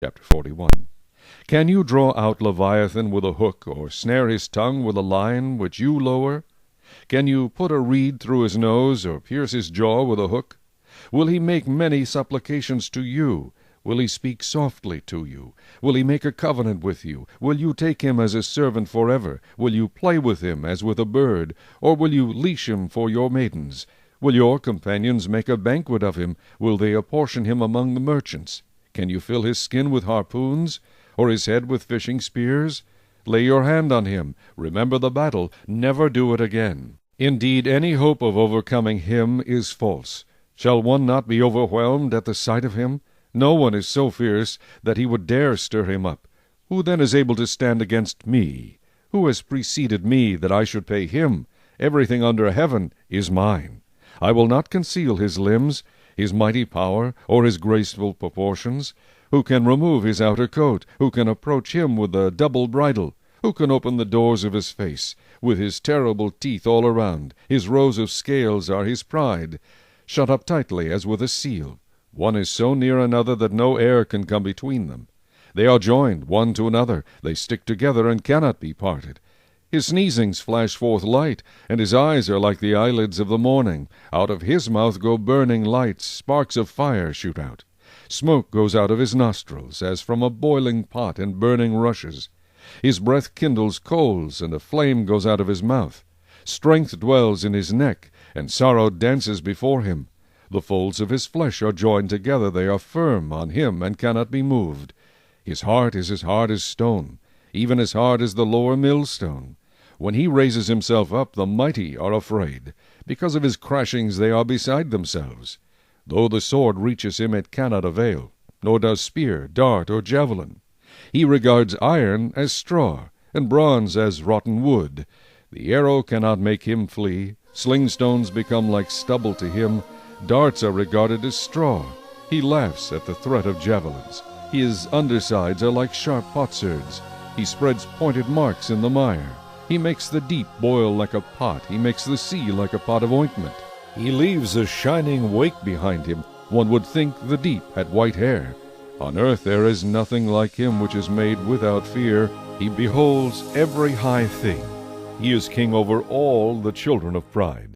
Chapter 41. Can you draw out Leviathan with a hook, or snare his tongue with a line which you lower? Can you put a reed through his nose, or pierce his jaw with a hook? Will he make many supplications to you? Will he speak softly to you? Will he make a covenant with you? Will you take him as a servant forever? Will you play with him as with a bird? Or will you leash him for your maidens? Will your companions make a banquet of him? Will they apportion him among the merchants? Can you fill his skin with harpoons, or his head with fishing spears? Lay your hand on him. Remember the battle. Never do it again. Indeed, any hope of overcoming him is false. Shall one not be overwhelmed at the sight of him? No one is so fierce that he would dare stir him up. Who then is able to stand against me? Who has preceded me that I should pay him? Everything under heaven is mine. I will not conceal his limbs, his mighty power, or his graceful proportions. Who can remove his outer coat? Who can approach him with a double bridle? Who can open the doors of his face? With his terrible teeth all around, his rows of scales are his pride, shut up tightly as with a seal. One is so near another that no air can come between them. They are joined one to another, they stick together and cannot be parted. His sneezings flash forth light, and his eyes are like the eyelids of the morning. Out of his mouth go burning lights, sparks of fire shoot out. Smoke goes out of his nostrils, as from a boiling pot and burning rushes. His breath kindles coals, and a flame goes out of his mouth. Strength dwells in his neck, and sorrow dances before him. The folds of his flesh are joined together, they are firm on him, and cannot be moved. His heart is as hard as stone, even as hard as the lower millstone. When he raises himself up, the mighty are afraid. Because of his crashings they are beside themselves. Though the sword reaches him, it cannot avail, nor does spear, dart, or javelin. He regards iron as straw, and bronze as rotten wood. The arrow cannot make him flee. Sling stones become like stubble to him. Darts are regarded as straw. He laughs at the threat of javelins. His undersides are like sharp potsherds. He spreads pointed marks in the mire. He makes the deep boil like a pot. He makes the sea like a pot of ointment. He leaves a shining wake behind him. One would think the deep had white hair. On earth there is nothing like him which is made without fear. He beholds every high thing. He is king over all the children of pride.